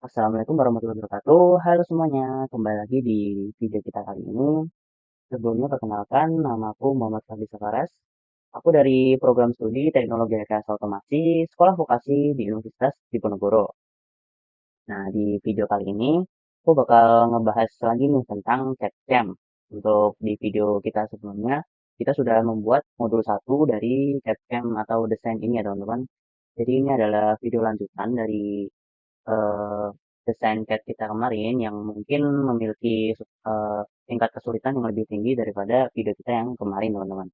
Assalamualaikum warahmatullahi wabarakatuh. Halo semuanya, kembali lagi di video kita kali ini. Sebelumnya perkenalkan, nama aku Muhammad Fadli Safaras. Aku dari program studi Teknologi Rekayasa Otomasi Sekolah Vokasi di Universitas Diponegoro. Nah, di video kali ini, aku bakal ngebahas lagi nih tentang CAD/CAM. Untuk di video kita sebelumnya, kita sudah membuat modul 1 dari CAD/CAM atau desain ini ya teman-teman. Jadi ini adalah video lanjutan dari eh, desain CAD kita kemarin yang mungkin memiliki tingkat kesulitan yang lebih tinggi daripada video kita yang kemarin, teman-teman.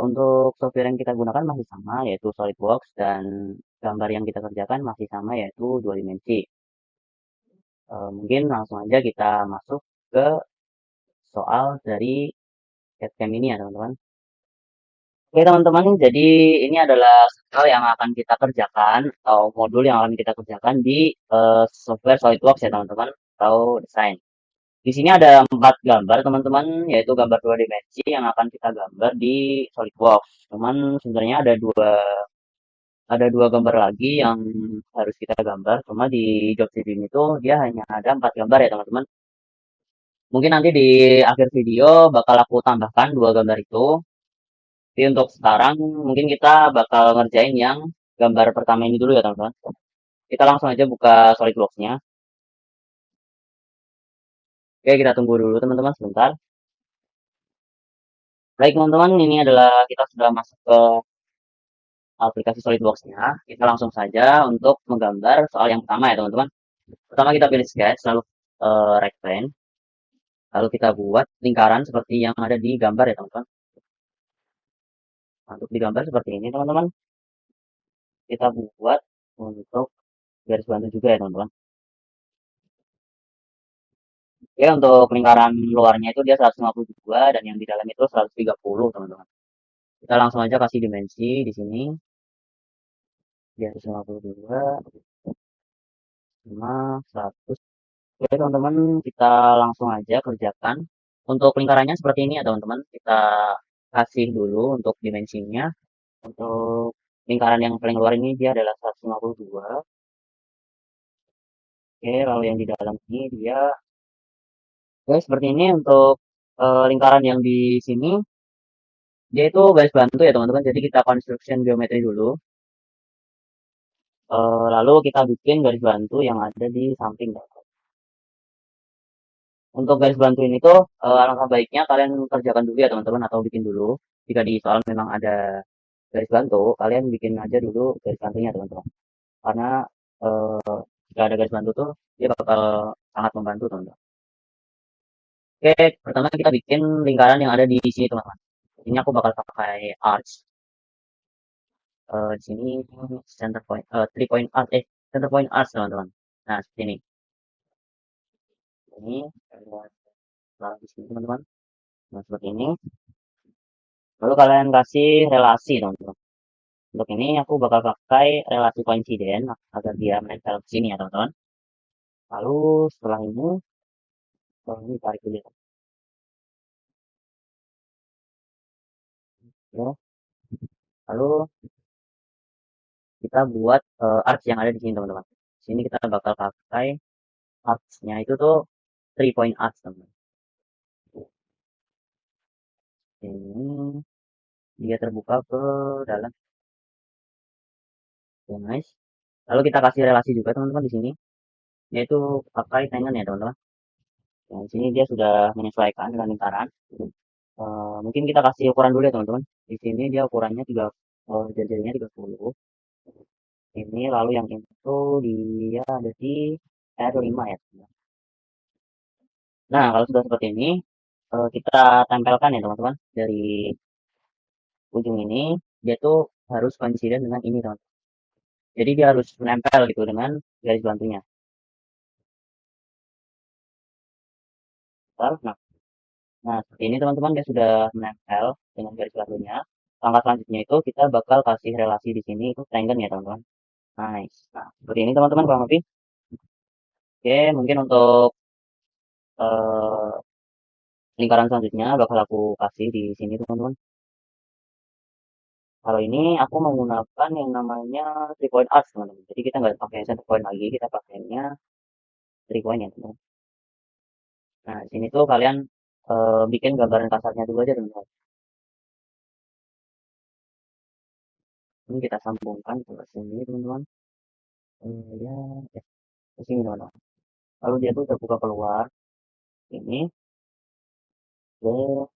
Untuk software yang kita gunakan masih sama, yaitu SolidWorks, dan gambar yang kita kerjakan masih sama, yaitu dua dimensi. Mungkin langsung aja kita masuk ke soal dari CAD/CAM ini ya, teman-teman. Oke, teman-teman, jadi ini adalah soal yang akan kita kerjakan, atau modul yang akan kita kerjakan di software SolidWorks ya, teman-teman, atau desain. Di sini ada 4 gambar, teman-teman, yaitu gambar dua dimensi yang akan kita gambar di SolidWorks. Cuman sebenarnya ada dua gambar lagi yang harus kita gambar. Cuma di job CV itu dia hanya ada 4 gambar ya, teman-teman. Mungkin nanti di akhir video bakal aku tambahkan dua gambar itu. Tapi untuk sekarang mungkin kita bakal ngerjain yang gambar pertama ini dulu ya, teman-teman. Kita langsung aja buka SolidWorks-nya. Oke, kita tunggu dulu teman-teman sebentar. Baik teman-teman, ini adalah kita sudah masuk ke aplikasi SolidWorks-nya. Kita langsung saja untuk menggambar soal yang pertama ya teman-teman. Pertama kita pilih sketch, lalu rectangle, lalu kita buat lingkaran seperti yang ada di gambar ya teman-teman. Untuk digambar seperti ini teman-teman, kita buat untuk garis bantu juga ya teman-teman. Oke, untuk lingkaran luarnya itu dia 152 dan yang di dalam itu 130 teman-teman. Kita langsung aja kasih dimensi di sini. Dia 152 sama 100. Oke teman-teman, kita langsung aja kerjakan. Untuk lingkarannya seperti ini ya teman-teman. Kita kasih dulu untuk dimensinya. Untuk lingkaran yang paling luar ini dia adalah 152. Oke, lalu yang di dalam ini dia. Oke, seperti ini untuk lingkaran yang di sini. Dia itu garis bantu ya teman-teman. Jadi kita construction geometri dulu. Lalu kita bikin garis bantu yang ada di samping. Untuk garis bantu ini tuh alangkah baiknya kalian kerjakan dulu ya teman-teman atau bikin dulu. Jika di soal memang ada garis bantu, kalian bikin aja dulu garis bantunya teman-teman. Karena jika ada garis bantu tuh dia bakal sangat membantu teman-teman. Oke, pertama kita bikin lingkaran yang ada di sini teman-teman. Ini aku bakal pakai arch. Di sini center point, 3 point arch, center point arch teman-teman. Nah seperti ini. Ini di sini teman-teman. Nah seperti ini. Lalu kalian kasih relasi teman-teman. Untuk ini aku bakal pakai relasi koinsiden agar dia menempel ke sini ya teman-teman. Lalu setelah ini tarik dulu ya. Ya. Lalu kita buat arch yang ada di sini teman-teman. Di sini kita bakal pakai arch-nya itu tuh 3 point arch teman-teman. Ini dia terbuka ke dalam. Oke, nice. Lalu kita kasih relasi juga teman-teman di sini, yaitu pakai tangen ya teman-teman. Nah, di sini dia sudah menyesuaikan dengan lingkaran. Mungkin kita kasih ukuran dulu ya teman-teman. Di sini dia ukurannya jari-jarinya 30. Ini lalu yang itu dia ada di R5 ya teman-teman. Nah kalau sudah seperti ini kita tempelkan ya teman-teman dari ujung ini dia tuh harus konsisten dengan ini teman-teman. Jadi dia harus menempel gitu dengan garis bantunya. Nah, nah seperti ini teman-teman dia sudah menempel dengan garis bantunya. Langkah selanjutnya itu kita bakal kasih relasi di sini itu tangent ya teman-teman. Nice. Nah seperti ini teman-teman kurang lebih. Oke mungkin untuk eh, lingkaran selanjutnya bakal aku kasih di sini teman-teman. Kalau ini aku menggunakan yang namanya 3 point arts, teman-teman. Jadi kita nggak pakai center point lagi, kita pakainya 3 point ya, teman-teman. Nah, di sini tuh kalian bikin gambaran kasarnya dulu aja, teman-teman. Ini kita sambungkan ke sini, teman-teman. Ya, ya, ke sini, teman-teman. Lalu dia tuh terbuka keluar. Ini, oke.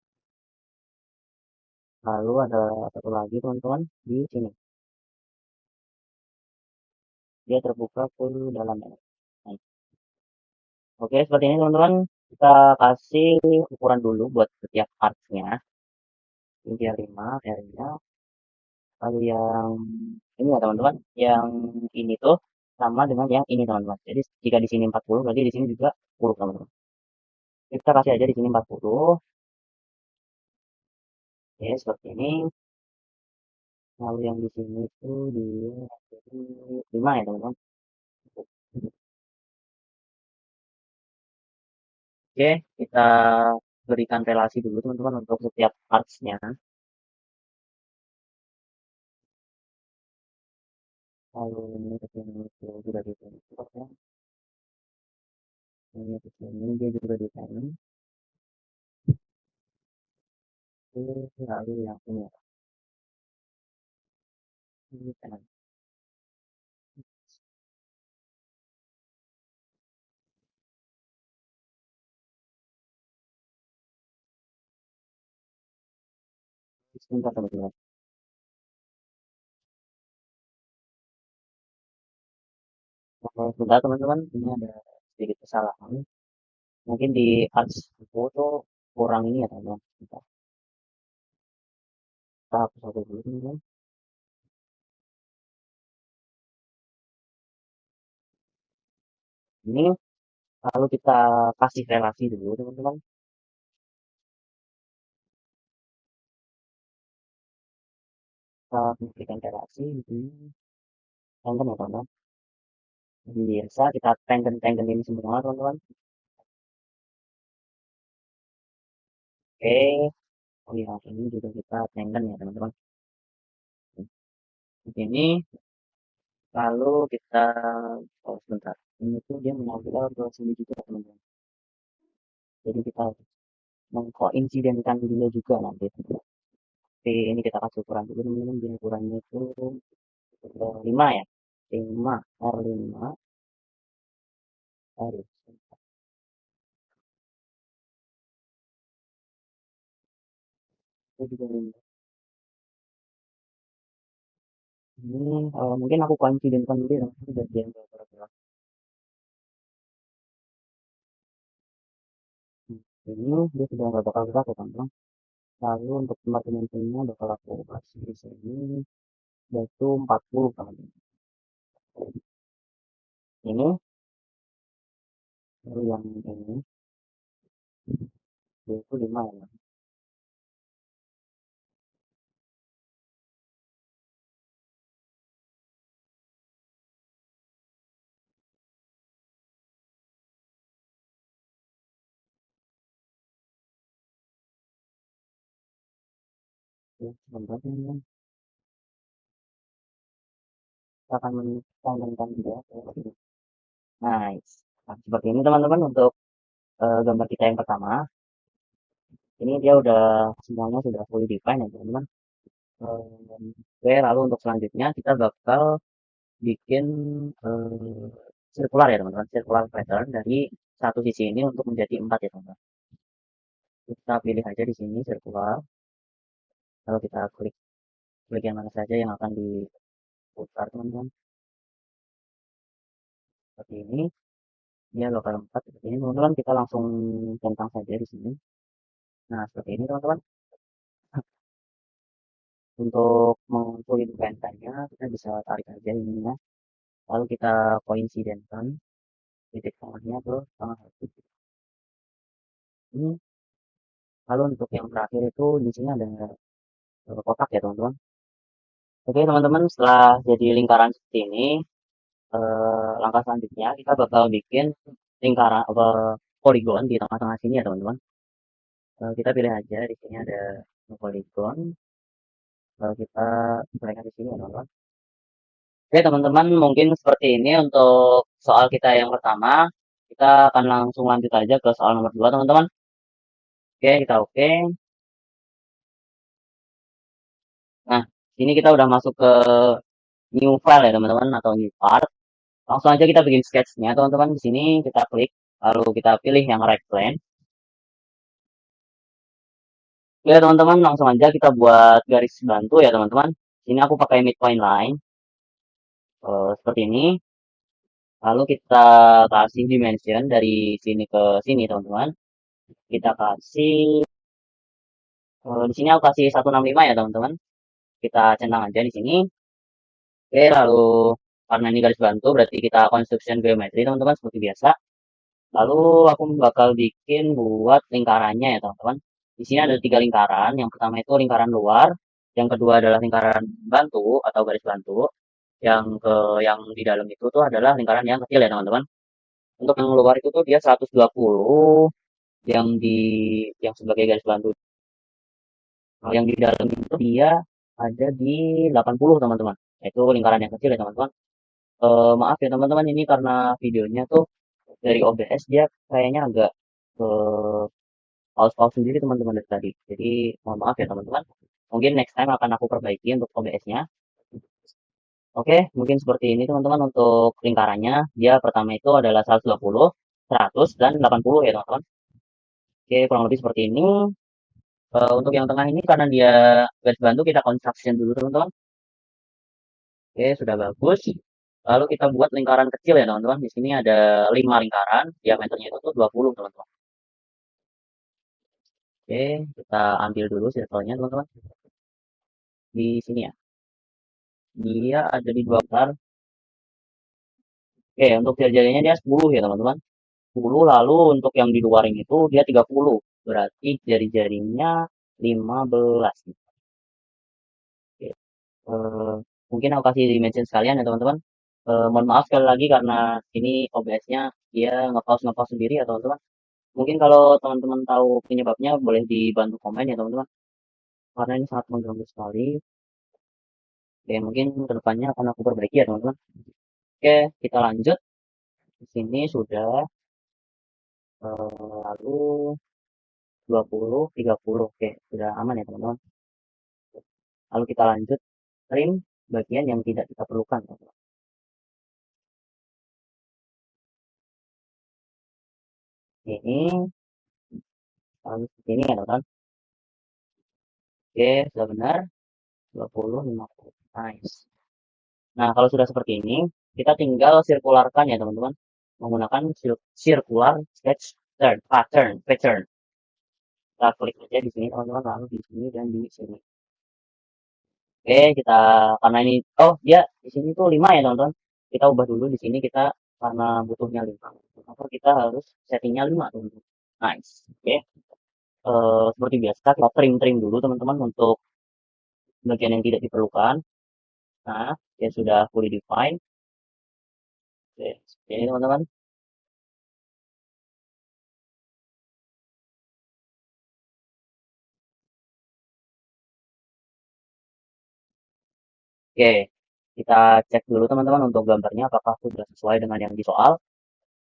Lalu ada satu lagi, teman-teman, di sini. Dia terbuka ke dalam. Nah, oke, seperti ini, teman-teman. Kita kasih ukuran dulu buat setiap partsnya. Ini dia 5 R-nya. Lalu yang ini ya, teman-teman. Yang ini tuh sama dengan yang ini, teman-teman. Jadi jika di sini 40, berarti di sini juga 10, teman-teman. Kita kasih aja di sini 40. Oke, seperti ini. Lalu yang di sini tuh dia jadi 5 ya, teman-teman. Oke, kita berikan relasi dulu, teman-teman, untuk setiap parts-nya. Lalu ini ke sini itu juga di sini. Oke, ini ke sini dia juga di sini. Oke, lalu yang ini ya. Ini kanan. Sebentar, teman-teman. Sebentar, teman-teman. Ini ada sedikit kesalahan. Mungkin di ads itu tuh kurang ini ya, teman-teman. Kita hapus aja dulu, teman-teman. Ini lalu kita kasih relasi dulu, teman-teman. Kita berikan relasi di sini. Tenggen ya, teman-teman. Biasa kita tenggen-tenggenin semua, teman-teman. Oke. Oh iya, ini juga kita tenggen ya, teman-teman. Di sini lalu kita, oh sebentar. Ini tuh dia mengambil ke sini juga, teman-teman. Jadi kita mengkoinsidenkan dia juga nanti. Oke, ini kita kasih ukuran dulu, teman-teman. Jadi ukurannya itu 5 ya. 5 R5 R. Itu juga 5. Ini mungkin aku koinsidenkan dulu ya, teman-teman. Biar dia nggak bergerak. Ini dia sudah nggak bakal gerak ya, teman-teman. Lalu untuk tempat dimensinya bakal aku kasih di sini yaitu 40, teman-teman. Ini baru yang ini yaitu 5 ya. Oke, sebentar, teman-teman. Kita akan menambahkan dia ke sini. Nice. Nah, seperti ini, teman-teman, untuk gambar kita yang pertama. Ini dia udah semuanya sudah fully define ya, teman-teman. Oke, lalu untuk selanjutnya kita bakal bikin eh, circular ya, teman-teman. Circular pattern dari satu sisi ini untuk menjadi 4 ya, teman-teman. Kita pilih aja di sini circular. Lalu kita klik klik yang mana saja yang akan diputar, teman-teman. Seperti ini. Dia lokal 4 seperti ini, teman-teman. Kita langsung centang saja di sini. Nah, seperti ini, teman-teman. Untuk mengkulinkkannya, kita bisa tarik aja ininya. Lalu kita koinsidenkan titik tengahnya ke tengah satu. Ini. Lalu untuk yang terakhir itu di sini ada kotak ya, teman-teman. Oke, teman-teman, setelah jadi lingkaran seperti ini, langkah selanjutnya kita bakal bikin lingkaran poligon di tengah-tengah sini ya, teman-teman. Kita pilih aja di sini ada poligon. Kita mereka di sini ya teman-teman. Oke teman-teman, mungkin seperti ini untuk soal kita yang pertama. Kita akan langsung lanjut aja ke soal nomor 2 teman-teman. Oke, kita oke. Nah, sini kita udah masuk ke new file ya teman-teman atau new part. Langsung aja kita bikin sketch-nya teman-teman. Di sini kita klik, lalu kita pilih yang right plane. Oke teman-teman, langsung aja kita buat garis bantu ya teman-teman. Sini aku pakai midpoint line seperti ini. Lalu kita kasih dimension dari sini ke sini teman-teman. Kita kasih di sini aku kasih 165 ya teman-teman. Kita centang aja di sini. Oke, lalu karena ini garis bantu berarti kita construction geometry teman-teman seperti biasa. Lalu aku bakal bikin buat lingkarannya ya teman-teman. Di sini ada 3 lingkaran. Yang pertama itu lingkaran luar, yang kedua adalah lingkaran bantu atau garis bantu. Yang di dalam itu tuh adalah lingkaran yang kecil ya teman-teman. Untuk yang luar itu tuh dia 120, yang di yang sebagai garis bantu. Nah, yang di dalam itu dia ada di 80 teman-teman. Itu lingkaran yang kecil ya teman-teman. Maaf ya teman-teman ini karena videonya tuh dari OBS dia kayaknya agak eh, pause-pause sendiri teman-teman dari tadi. Jadi mohon maaf ya teman-teman. Mungkin next time akan aku perbaiki untuk OBS-nya. Oke, mungkin seperti ini teman-teman untuk lingkarannya. Dia pertama itu adalah 120, 100, dan 80 ya teman-teman. Oke, kurang lebih seperti ini. Untuk yang tengah ini karena dia garis bantu kita construction dulu teman-teman. Oke, sudah bagus. Lalu kita buat lingkaran kecil ya teman-teman. Di sini ada 5 lingkaran, diameternya itu tuh 20 teman-teman. Oke, kita ambil dulu circle-nya teman-teman. Di sini ya. Dia ada di 2 lingkar. Oke, untuk jari-jarinya dia 10 ya teman-teman. 10 lalu untuk yang di luaring itu dia 30. Berarti jari-jarinya 15. Oke. Mungkin aku kasih dimension sekalian ya teman-teman. Mohon maaf sekali lagi karena ini OBS-nya dia nge-pause sendiri ya teman-teman. Mungkin kalau teman-teman tahu penyebabnya boleh dibantu komen ya teman-teman. Karena ini sangat mengganggu sekali. Oke, mungkin kedepannya akan aku perbaiki ya teman-teman. Oke, kita lanjut. Di sini sudah lalu 20, 30. Oke, sudah aman ya teman-teman. Lalu kita lanjut trim bagian yang tidak kita perlukan teman-teman. Ini lalu seperti ini ya teman-teman. Oke, sudah benar. 20, 50. Nice. Nah, kalau sudah seperti ini, kita tinggal sirkularkan ya teman-teman. Menggunakan circular sketch pattern. Kita klik aja di sini teman-teman, lalu di sini dan di sini. Oke, kita karena ini dia di sini tuh 5 ya teman-teman. Kita ubah dulu di sini kita karena butuhnya 5. Maka kita harus settingnya 5 teman-teman. Nice. Oke. Seperti biasa kita trim dulu teman-teman untuk bagian yang tidak diperlukan. Nah, dia sudah fully defined. Oke, seperti ini teman-teman. Oke, kita cek dulu teman-teman untuk gambarnya apakah sudah sesuai dengan yang di soal.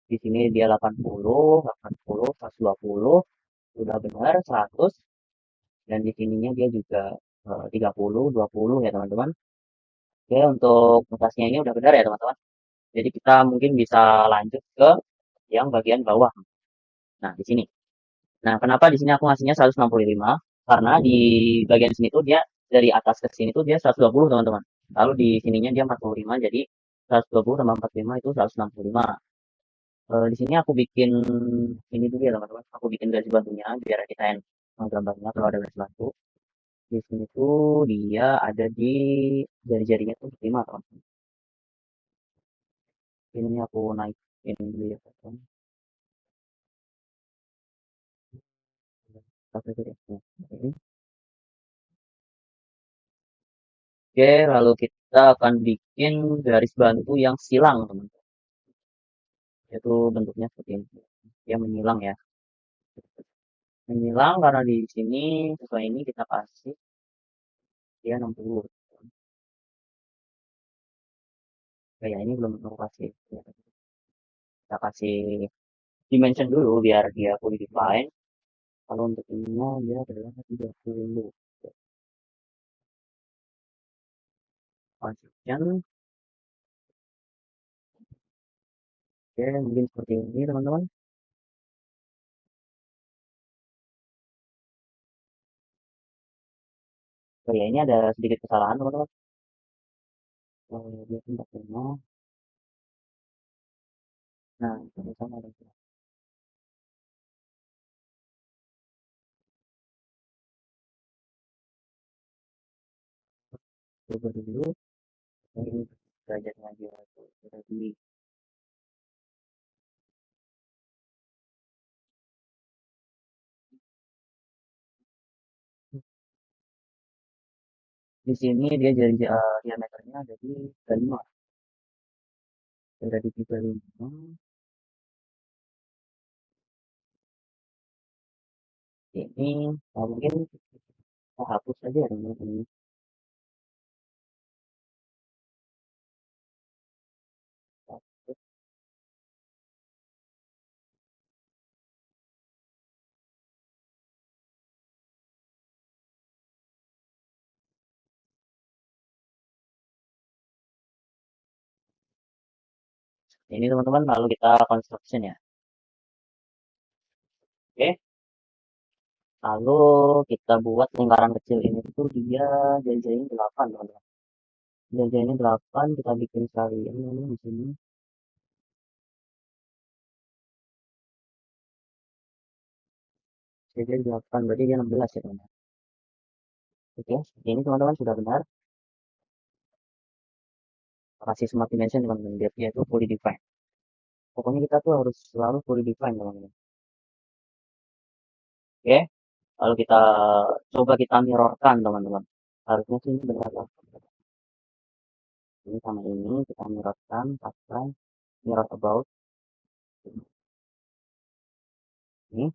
Di sini dia 80, 80, 120, sudah benar 100, dan di sininya dia juga 30, 20 ya teman-teman. Oke, untuk mutasinya ini udah benar ya teman-teman. Jadi kita mungkin bisa lanjut ke yang bagian bawah. Nah, di sini. Nah, kenapa di sini aku ngasihnya 165? Karena di bagian sini tuh dia dari atas ke sini tuh dia 120 teman-teman. Lalu di sininya dia 45, jadi 120 tambah 45 itu 165. Di sini aku bikin ini dulu ya teman-teman. Aku bikin garis bantunya biar kita yang gambarnya kalau ada garis bantu. Di sini tuh dia ada di jari-jarinya tuh 5 teman-teman. Ini aku naikin dulu ya teman-teman. Oke, lalu kita akan bikin garis bantu yang silang teman-teman. Itu bentuknya seperti ini. Dia menyilang ya. Menyilang karena di sini sesuai ini kita kasih dia 60. Kayak ini belum aku kasih. Kita kasih dimension dulu biar dia fully define. Kalau untuk ininya dia adalah 30. Consistent. Oke, mungkin seperti ini teman-teman. Oh ya, ini ada sedikit kesalahan teman-teman. Dia tidak pernah. Nah, sama ada. Coba dulu. Ini derajatnya dia sudah di. Di sini dia jadi diameternya jadi 35. Sudah di 35. Ini mungkin kita hapus saja ya teman-teman. Ini teman-teman lalu kita construction ya. Oke. Lalu kita buat lingkaran kecil ini tuh dia jari-jarinya 8 teman-teman. Jari-jarinya 8 kita bikin sekalian ini di sini. Jari 8 berarti dia 16 ya teman-teman. Oke, ini teman-teman sudah benar. Kasih smart dimension teman-teman biar dia itu fully define. Pokoknya kita tuh harus selalu fully define teman-teman. Oke, lalu kita coba kita mirrorkan teman-teman. Harusnya sih ini benar lah. Ini sama ini kita mirrorkan pakai mirror about. Ini,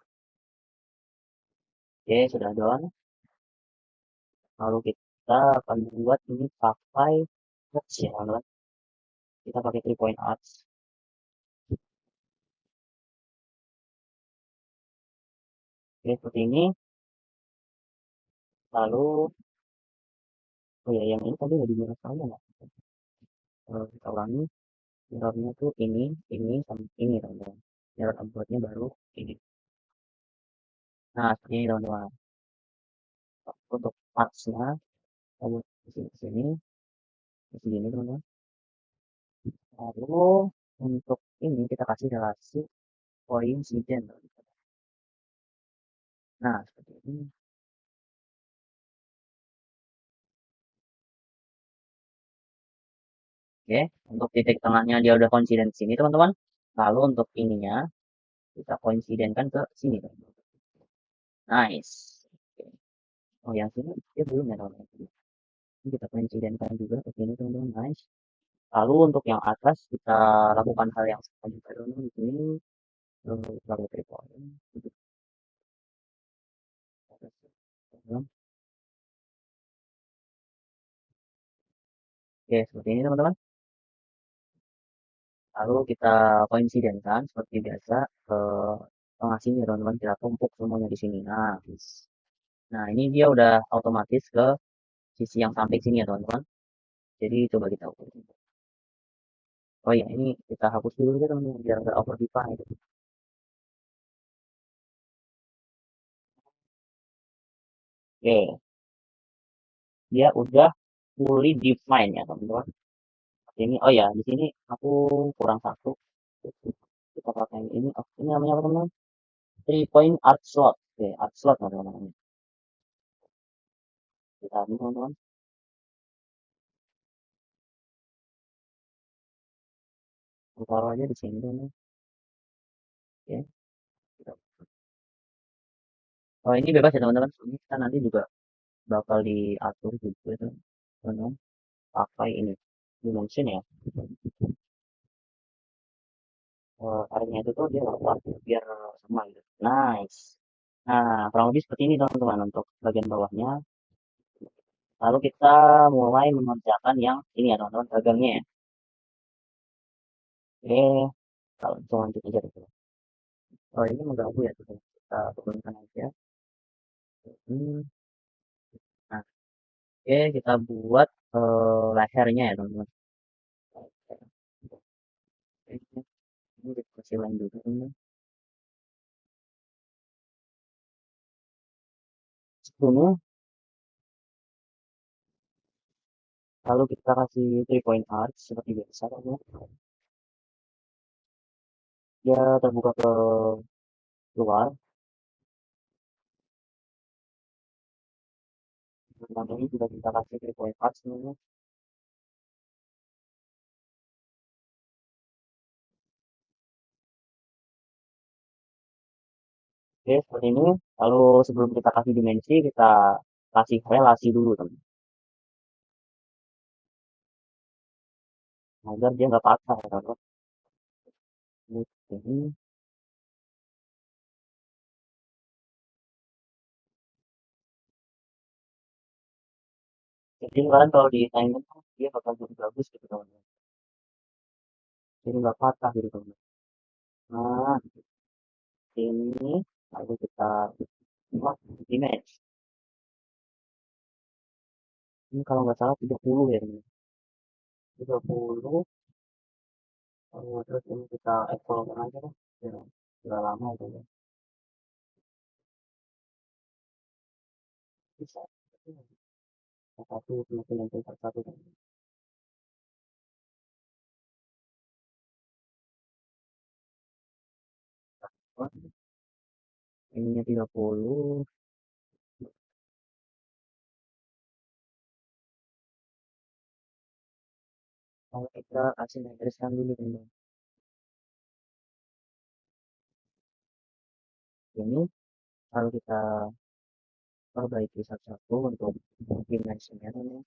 oke sudah done. Lalu kita akan buat ini pakai arch ya teman-teman. Kita pakai 3 point arch. Oke, seperti ini. Lalu, oh ya, yang ini tadi udah di mirror saya nggak? Kita ulangi. Mirrornya tuh ini, sama ini teman-teman. Mirror aboutnya baru ini. Nah, seperti ini teman-teman. Untuk arch-nya, kita buat di sini, di sini teman-teman. Lalu, untuk ini kita kasih relasi coincident. Nah, seperti ini. Oke, untuk titik tengahnya dia udah coincident sini teman-teman. Lalu untuk ininya kita coincidentkan ke sini teman-teman. Nice. Oke. Oh yang sini dia belum ya teman-teman. Ini kita coincidentkan juga ke sini teman-teman. Nice. Lalu untuk yang atas kita lakukan hal yang sama juga teman-teman di sini. Lalu triple. Oke, seperti ini teman-teman. Lalu kita coincidentkan seperti biasa ke tengah sini teman-teman. Kita tumpuk semuanya di sini. Nah, nah ini dia udah otomatis ke sisi yang samping sini ya teman-teman. Jadi coba kita ukur. Oh ya, ini kita hapus dulu ya teman-teman biar nggak over define. Oke, dia udah fully define ya teman-teman. Ini oh ya, di sini aku kurang satu. Kita pakai ini. Oh, ini namanya apa teman-teman? 3 point art slot. Oke, art slot teman-teman. Kita ini teman-teman. Kita taruh aja di sini teman-teman. Oke. Oh ini bebas ya teman-teman. Ini kita nanti juga bakal diatur juga teman-teman. Pakai ini dimension ya. Airnya itu tuh dia lapar biar sama gitu. Nice. Nah, kurang lebih seperti ini teman-teman untuk bagian bawahnya. Lalu kita mulai mengerjakan yang ini ya teman-teman, gagangnya ya. Oke, kalau langsung lanjut aja dulu. Oh ini mengganggu ya teman-teman. Kita turunkan aja. Hmm. Nah, oke kita buat lehernya ya teman-teman. Oke, ini kecilan dulu teman-teman. Sebelumnya, lalu kita kasih 3 point arch seperti biasa teman-teman. Dia terbuka ke luar. Nah, ini juga kita kasih 3 point arch teman-teman. Oke, seperti ini. Lalu sebelum kita kasih dimensi, kita kasih relasi dulu teman-teman. Agar dia nggak patah ya teman-teman. Oke. Jadi kalian kalau di timer tuh dia bakal jadi bagus gitu teman-teman. Jadi nggak patah gitu teman-teman. Nah, ini lalu kita buat image. Ini kalau nggak salah 30 ya teman-teman. 30. Terus ini kita equalkan aja kan. Ya, udah lama itu ya. Bisa. Satu semakin yang satu. Ininya 30. Kalau kita kasih gariskan dulu teman-teman. Ini kalau kita perbaiki satu-satu untuk dimensinya teman-teman.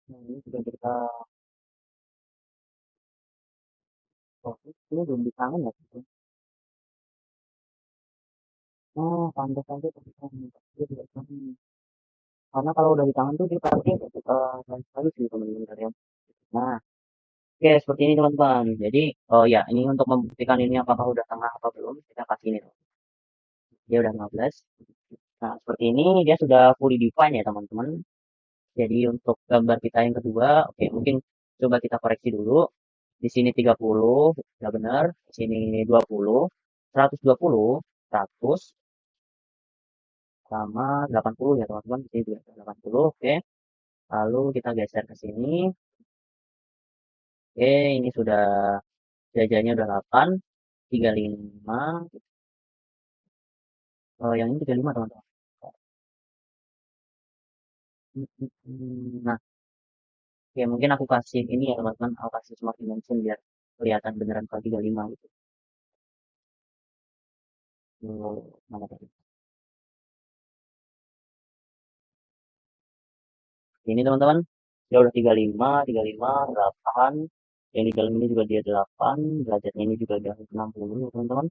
Nah, ini sudah kita. Oh, ini belum di tangan ya gitu. Oh, pantas aja dia tidak tahan. Karena kalau udah di tangan tuh dia pasti halus gitu teman-teman ya. Nah, oke seperti ini teman-teman. Jadi, oh ya, ini untuk membuktikan ini apakah udah tengah apa belum, kita kasih ini. Dia udah 15. Nah, seperti ini dia sudah fully define ya teman-teman. Jadi untuk gambar kita yang kedua, oke mungkin coba kita koreksi dulu. Di sini 30, udah benar. Di sini 20, 120, 100, sama 80 ya teman-teman. Di sini juga 80, oke. Lalu kita geser ke sini. Oke, ini sudah jajanya udah 8, 35. Oh, yang ini 35 teman-teman. Nah, ya mungkin aku kasih ini ya teman-teman. Aku kasih smart dimension biar kelihatan beneran kalau 35 gitu. Mana tadi? Ini teman-teman. Dia udah 35, 35, 8. Yang di dalam ini juga dia 8. Derajatnya ini juga udah 60 ya teman-teman.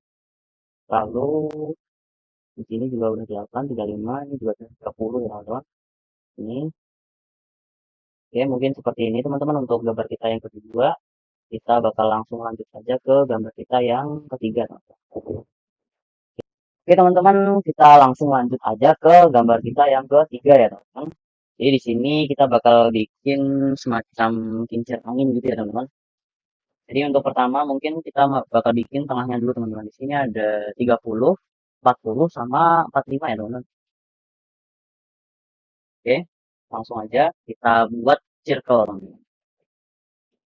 Lalu di sini juga udah 8, 35. Ini juga 30 ya teman-teman. Ini. Oke, mungkin seperti ini teman-teman untuk gambar kita yang kedua. Kita bakal langsung lanjut saja ke gambar kita yang ketiga teman-teman. Oke teman-teman, kita langsung lanjut aja ke gambar kita yang ketiga ya teman-teman. Jadi di sini kita bakal bikin semacam kincir angin gitu ya teman-teman. Jadi untuk pertama mungkin kita bakal bikin tengahnya dulu teman-teman. Di sini ada 30, 40 sama 45 ya teman-teman. Oke, langsung aja kita buat circle teman-teman.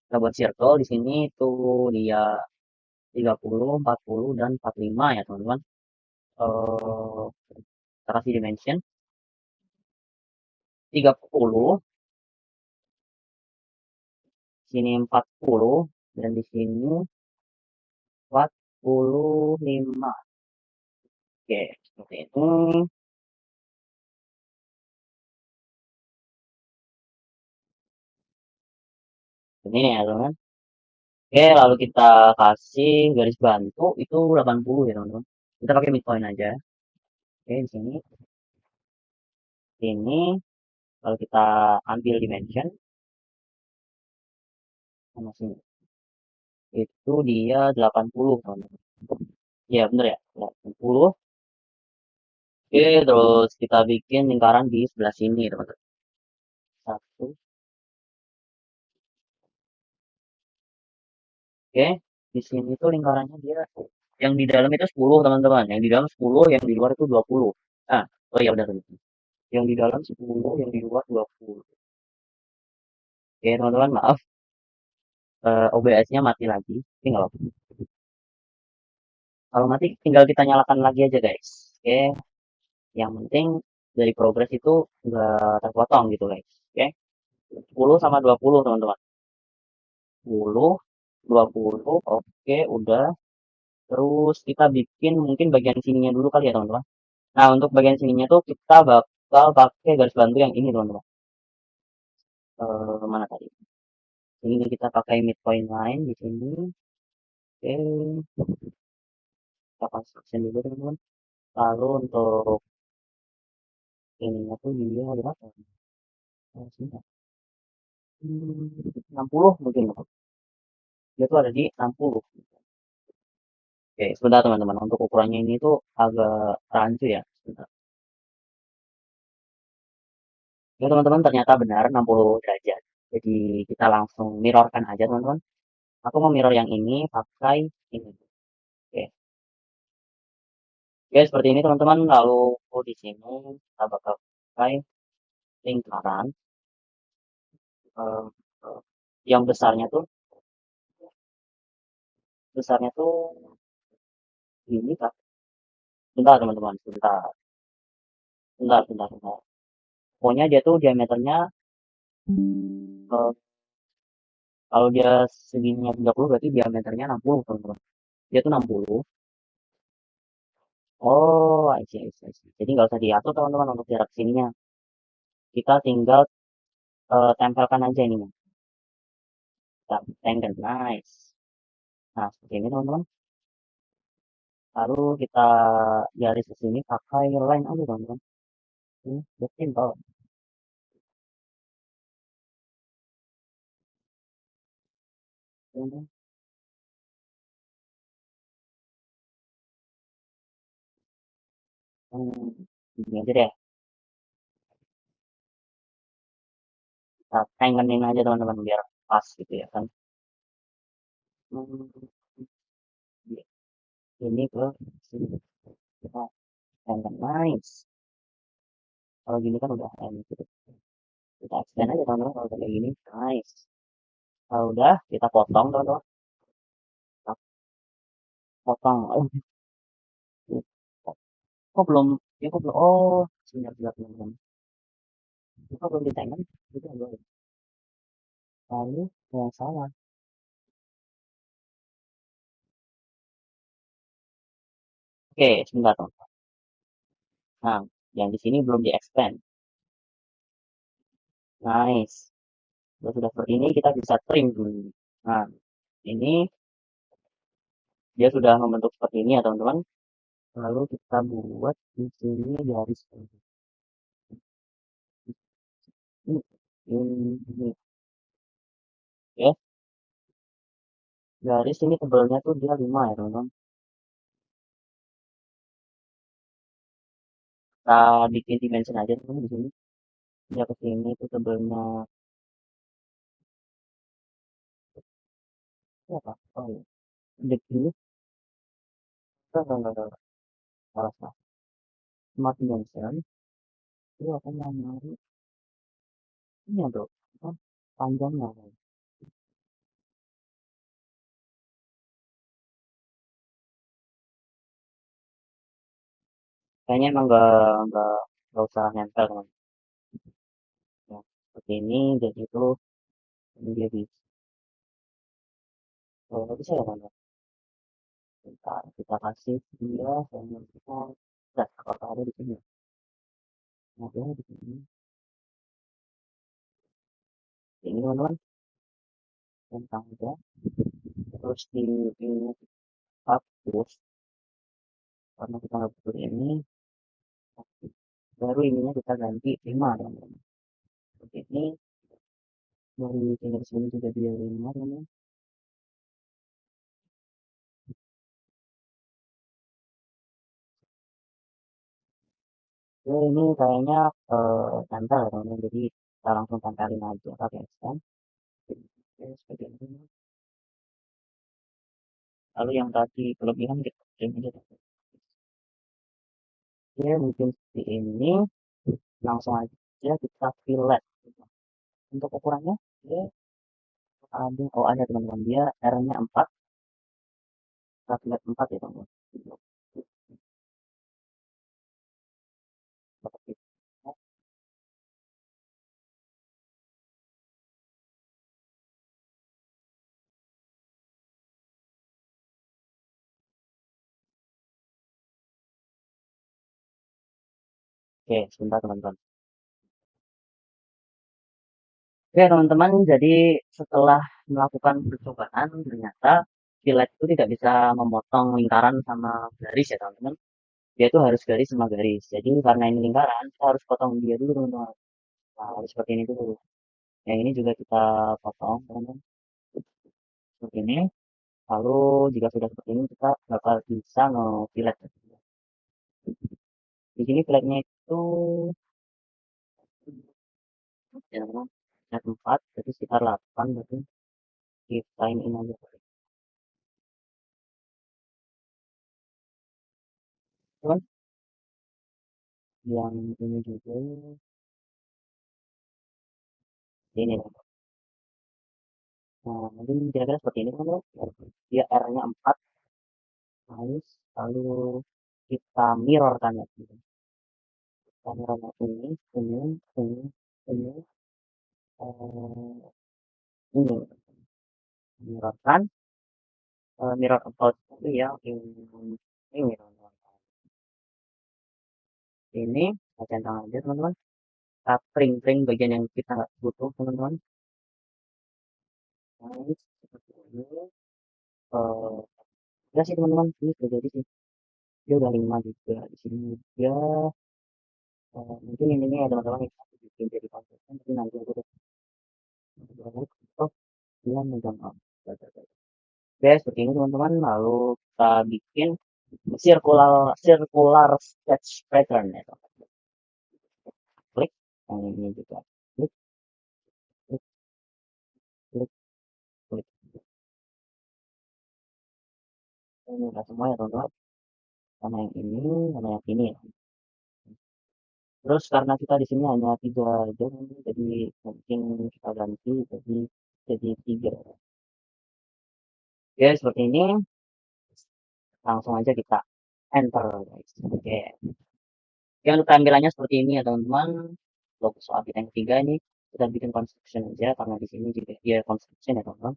Kita buat circle di sini tuh dia 30, 40 dan 45 ya teman-teman. Eh, kita kasih dimension 30, sini 40 dan di sini 45. Oke, seperti itu. Ini nih ya teman-teman. Oke, lalu kita kasih garis bantu itu 80 ya teman-teman. Kita pakai midpoint aja. Oke, di sini. Ini kalau kita ambil dimension sama sini. Itu dia 80 teman-teman. Iya bener ya, 80. Oke, terus kita bikin lingkaran di sebelah sini teman-teman. Satu. Oke, di sini tuh lingkarannya dia yang di dalam itu 10 teman-teman. Yang di dalam 10, yang di luar itu 20. Ah, oh iya udah benar. Yang di dalam 10, yang di luar 20. Oke, teman-teman, maaf. OBS-nya mati lagi. Tinggal kalau mati tinggal kita nyalakan lagi aja, guys. Oke, yang penting dari progres itu nggak terpotong gitu, guys. Oke, 10 sama 20, teman-teman. 10, 20, oke, udah. Terus kita bikin mungkin bagian sininya dulu kali ya, teman-teman. Nah, untuk bagian sininya tuh kita bakal pakai garis bantu yang ini, teman-teman. Mana tadi? Ini kita pakai midpoint line di sini. Oke, kita construction dulu, teman-teman. Lalu untuk ininya tuh dia berapa? Sini, 60 mungkin. Dia tuh ada di 60. Oke, sebentar teman-teman. Untuk ukurannya ini tuh agak rancu ya. Sebentar. Ya teman-teman ternyata benar 60 derajat. Jadi kita langsung mirrorkan aja teman-teman. Aku mau mirror yang ini pakai ini. Oke. Oke, seperti ini teman-teman. Lalu di sini kita bakal pakai lingkaran. eh, eh, yang besarnya tuh ini kan. Bentar teman-teman. Bentar. Pokoknya dia tuh diameternya eh, kalau dia segininya 30 berarti diameternya 60 teman-teman. Dia tuh 60. Oh, I see. Jadi nggak usah diatur teman-teman untuk jarak sininya. Kita tinggal tempelkan aja ininya. Kita tengken, nice. Nah, seperti ini teman-teman. Lalu kita garis ke sini pakai line aja teman-teman. Ini udah simple. Teman-teman. Ini aja deh. Kita tengkenin aja teman-teman biar pas gitu ya kan. Hmm, ini ke sini. Kita tengken, nice. Kalau gini kan udah enak gitu. Kita extend aja teman-teman kalau kayak gini, nice. Kalau udah kita potong teman-teman. Kita potong. Kok belum kok belum sebentar teman-teman. Kok belum ditayangkan? Itu belum. Lalu yang salah. Oke, sebentar teman. Nah, yang di sini belum di-expand. Nice. Sudah seperti ini kita bisa trim dulu. Nah, ini dia sudah membentuk seperti ini ya teman-teman. Lalu kita buat di sini garis ini. Ya, garis ini tebelnya tuh dia 5 ya teman-teman. Kita bikin dimension aja teman-teman di sini. Dia ke sini itu tebelnya apa? Oh iya. Dek dulu. Enggak. Salah. Smart dimension. Itu aku mau nyari ini bro. Apa? Panjangnya. Kayaknya emang nggak usah nempel teman. Ya, seperti ini jadi itu ini dia bisa. Oh, nggak bisa ya teman. Bentar, kita kasih dia sama kita. Nah, apakah ada di sini? Ada di sini. Ini teman-teman tentang ya. Terus ini hapus karena kita nggak butuh ini. Baru ininya kita ganti 5 teman-teman. Seperti ini. Dari sini juga dia 5 teman-teman. Ya, ini kayaknya tempel ya teman-teman. Jadi kita langsung tempelin aja pakai stem. Oke, seperti ini. Lalu yang tadi kelebihan kita trim aja. Oke, mungkin seperti ini. Langsung aja kita fillet. Untuk ukurannya, ya, ada, oh ada teman-teman. Dia R-nya 4. Kita fillet 4 ya teman-teman. Seperti itu. Oke, sebentar teman-teman. Oke teman-teman, jadi setelah melakukan percobaan, ternyata fillet itu tidak bisa memotong lingkaran sama garis ya teman-teman. Dia itu harus garis sama garis. Jadi karena ini lingkaran, kita harus potong dia dulu teman-teman. Nah, harus seperti ini dulu. Yang ini juga kita potong teman-teman. Seperti ini. Lalu jika sudah seperti ini, kita bakal bisa nge-fillet. Di sini filletnya itu ya teman-teman, ada 4, jadi sekitar 8 berarti kita ini aja. Teman, yang ini juga ini. Nah, mungkin kira-kira seperti ini teman-teman. Dia R-nya 4, lalu kita mirrorkan ya. Kita mirrornya ini, ini. Mirrorkan, mirror approach itu ya, ini mirror. Ini, kita centang aja teman-teman. Kita print bagian yang kita nggak butuh teman-teman. Nice, seperti ini. Eh, ya sih teman-teman, ini sudah jadi sih. Dia udah 5 juga di sini juga. Mungkin ini ya teman-teman yang aku bikin jadi konsisten, tapi nanti aku oh dia megang oke seperti ini teman-teman, lalu kita bikin circular circular sketch pattern ya teman-teman. Klik yang ini juga, klik klik klik klik, ini udah semua ya teman-teman, sama yang ini sama yang ini ya. Terus karena kita di sini hanya 3 jam, jadi mungkin kita ganti jadi 3. Oke seperti ini, langsung aja kita enter guys. Oke, yang untuk tampilannya seperti ini ya teman-teman. Untuk soal kita yang ketiga ini kita bikin construction aja karena di sini juga dia construction ya teman-teman.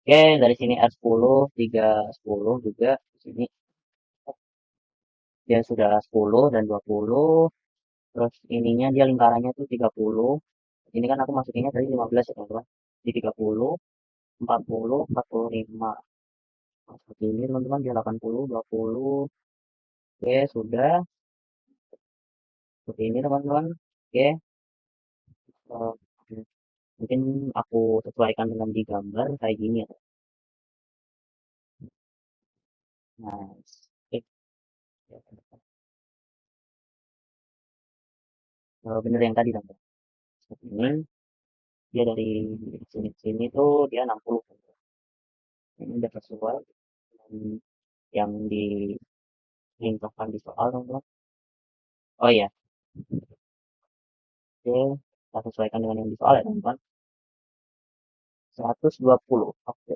Oke, dari sini R10 310 juga di sini dia sudah 10 dan 20. Terus ininya dia lingkarannya tuh 30. Ini kan aku masukinnya tadi 15 ya teman-teman. Di 30, 40, 45. Nah, seperti ini teman-teman dia 80, 20. Oke, sudah seperti ini teman-teman. Oke, eh, mungkin aku sesuaikan dengan di gambar kayak gini ya. Nice. Oke, bener yang tadi teman. Seperti ini dia dari sini ke sini tuh dia 60. Ini udah sesuai dengan yang dilimpahkan di soal teman. Oh iya, oke, kita sesuaikan dengan yang di soal ya teman. 120. Oke.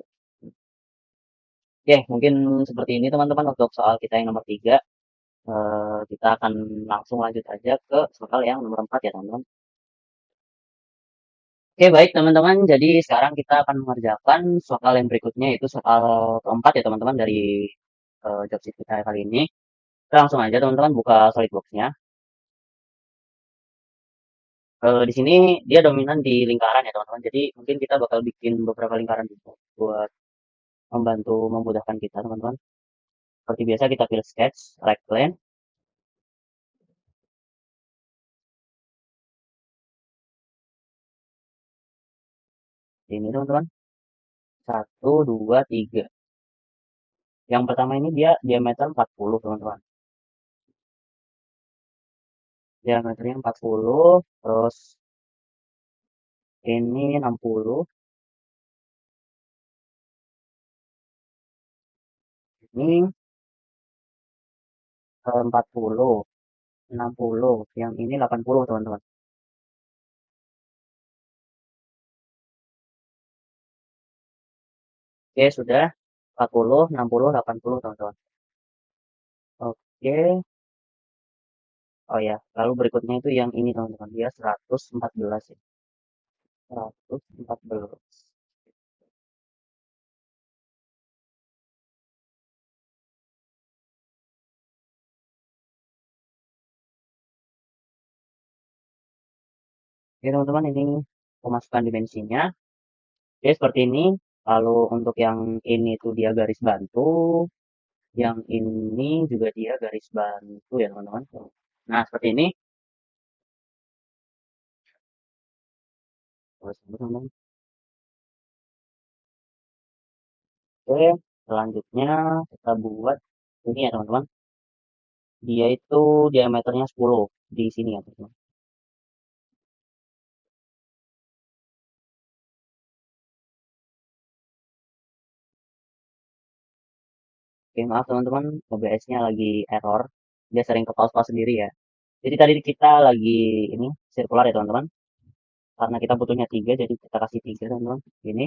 Oke, mungkin seperti ini teman-teman untuk soal kita yang nomor 3. Kita akan langsung lanjut aja ke soal yang nomor 4 ya teman-teman. Oke, baik teman-teman. Jadi sekarang kita akan mengerjakan soal yang berikutnya yaitu soal keempat ya teman-teman dari job sheet kita kali ini. Kita langsung aja teman-teman buka SolidWorks-nya. Di sini dia dominan di lingkaran ya teman-teman. Jadi mungkin kita bakal bikin beberapa lingkaran juga buat membantu memudahkan kita teman-teman. Seperti biasa kita pilih sketch, right plane. Ini teman-teman. Satu, dua, tiga. Yang pertama ini dia diameter 40 teman-teman. Diameternya 40, terus ini 60, ini 40, 60, yang ini 80 teman-teman. Oke, sudah 40, 60, 80 teman-teman. Oke, oh ya, lalu berikutnya itu yang ini teman-teman, dia 114 ya. 114. Oke teman-teman, ini pemasukan dimensinya. Oke, seperti ini. Lalu untuk yang ini tuh dia garis bantu, yang ini juga dia garis bantu ya teman-teman. Nah, seperti ini. Terus, teman-teman. Oke, selanjutnya kita buat ini ya teman-teman. Dia itu diameternya 10 di sini ya teman-teman. Oke, maaf teman-teman, OBS-nya lagi error. Dia sering ke pause sendiri ya. Jadi tadi kita lagi ini sirkular ya teman-teman. Karena kita butuhnya 3, jadi kita kasih 3 teman-teman. Ini,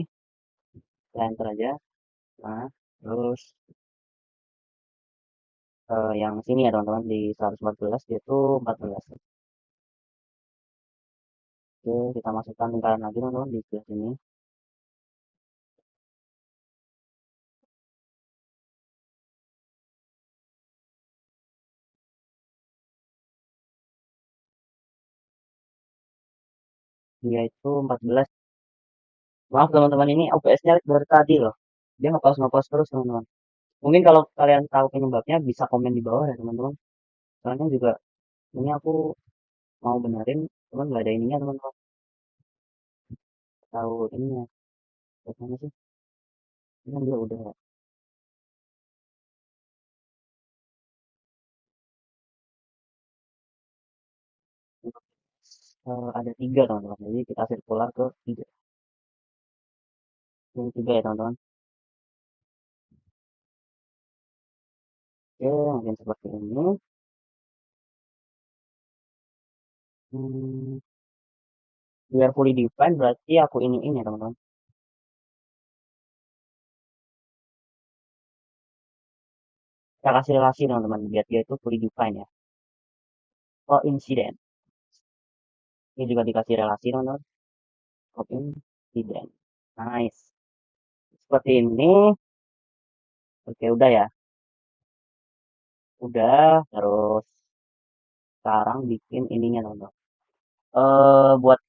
kita enter aja. Nah, terus yang sini ya teman-teman, di 114 itu 14. Oke, kita masukkan lingkaran lagi teman-teman di sebelah sini. Dia itu 14. Maaf teman-teman, ini OBS-nya dari tadi loh. Dia nge-pause terus teman-teman. Mungkin kalau kalian tahu penyebabnya bisa komen di bawah ya teman-teman. Soalnya juga ini aku mau benerin, cuman nggak ada ininya teman-teman. Tahu ininya. Bagaimana sih? Ini kan dia udah ada 3 teman-teman. Jadi kita sirkular ke 3. Yang 3 ya teman-teman. Oke, mungkin seperti ini. Hmm, biar fully define berarti aku ini ya teman-teman. Kita kasih relasi teman-teman biar dia itu fully define ya. Coincident. Ini juga dikasih relasi teman-teman. Coincident. Nice. Seperti ini. Oke, udah ya. Udah. Terus sekarang bikin ininya teman-teman. Buat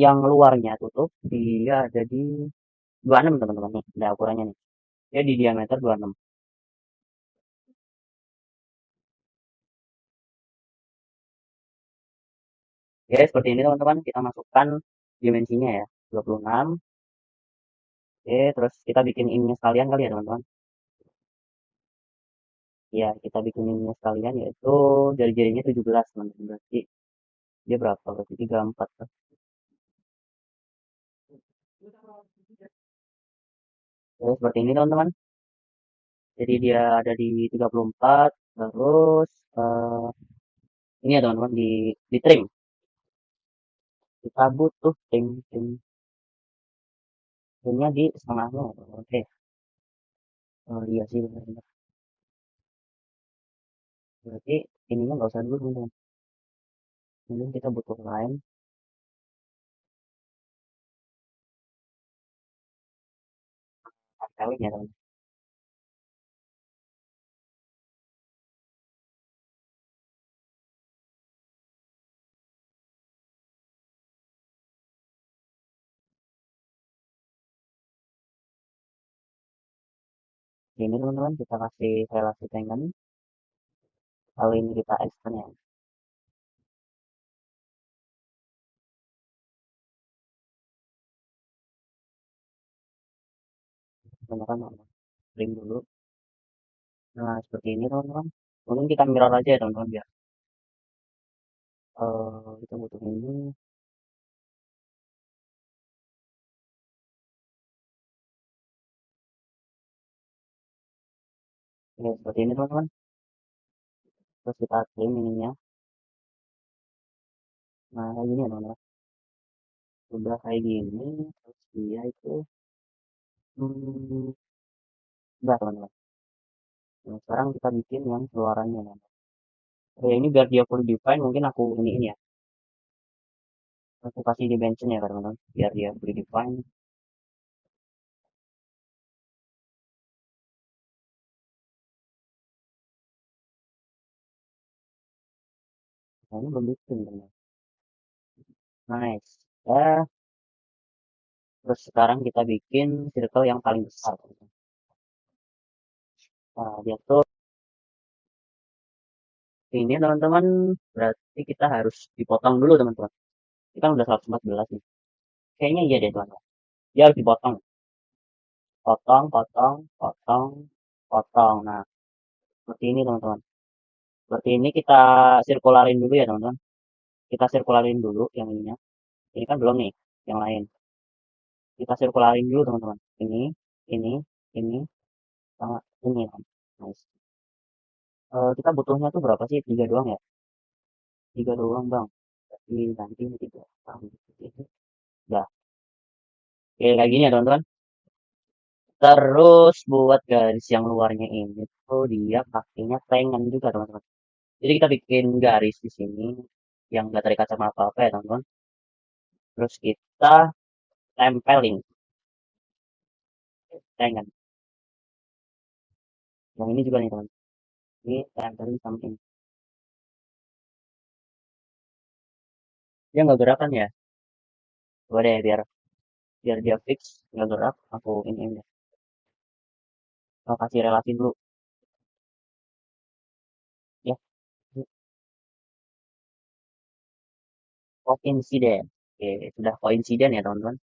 yang luarnya tutup dia jadi 26 teman-teman nih. Ada ukurannya nih. Dia di diameter 26. Oke, seperti ini teman-teman. Kita masukkan dimensinya ya. 26. Oke, terus kita bikin ininya sekalian kali ya teman-teman. Ya, kita bikin ininya sekalian yaitu jari-jarinya 17 teman-teman. Berarti dia berapa? Berarti 34. Oke, seperti ini teman-teman. Jadi dia ada di 34. Terus ini ya teman-teman di trim. Kita butuh trimnya di setengahnya. Oke. Oh iya sih benar-benar. Berarti ininya nggak usah dulu teman-teman. Mungkin kita butuh line. Kawin ya teman. Ini teman-teman kita kasih relasi tangen. Lalu ini kita extend ya. Teman-teman ring dulu. Nah, seperti ini teman-teman. Mungkin kita mirror aja ya teman-teman biar kita butuh ini. Ya, seperti ini teman-teman. Terus kita trim ininya. Nah, kayak gini ya teman-teman. Udah kayak gini, terus dia itu enggak teman-teman. Nah, sekarang kita bikin yang keluarannya. Ya, ini biar dia full define, mungkin ini ya. Aku kasih dimension ya teman-teman. Biar dia full define. Nah, ini belum bikin teman-teman. Nice. Ya, terus sekarang kita bikin circle yang paling besar. Nah, dia tuh ini teman-teman, berarti kita harus dipotong dulu teman-teman. Ini kan udah 114 nih. Kayaknya iya deh teman-teman. Dia harus dipotong. Potong, potong, potong, potong. Nah, seperti ini teman-teman. Seperti ini kita sirkularin dulu ya teman-teman. Kita sirkularin dulu yang ininya. Ini kan belum nih, yang lain. Kita sirkularin dulu teman-teman. Ini, ini, sama ini. Nice. Kita butuhnya tuh berapa sih? Tiga doang ya? Tiga doang bang. Jadi nanti tiga. Udah. Oke, kayak gini ya teman-teman. Terus buat garis yang luarnya ini tuh dia pakainya tangan juga teman-teman. Jadi kita bikin garis di sini yang nggak terikat sama apa-apa ya teman-teman. Terus kita tempelin tangan. Yang ini juga nih teman. Ini tempelin sama ini. Dia nggak gerakan ya. Coba deh biar biar dia fix nggak gerak. Aku ini. Aku kasih relasi dulu ya. Koinsiden. Oke, sudah koinsiden ya teman-teman.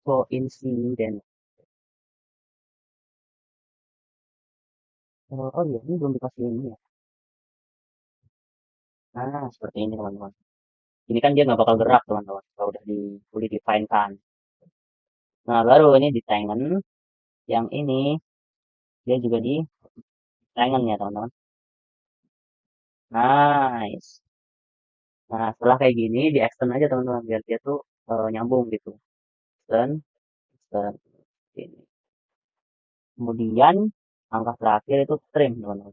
Koinsiden. Oh iya, ini belum dikasih ini ya. Nah, seperti ini teman-teman. Ini kan dia nggak bakal gerak teman-teman. Kalau udah fully define kan. Nah, baru ini di tangan. Yang ini dia juga di tangan ya teman-teman. Nice. Nah, setelah kayak gini di extend aja teman-teman biar dia tuh nyambung gitu. Extend, extend. Ini. Kemudian langkah terakhir itu trim teman-teman.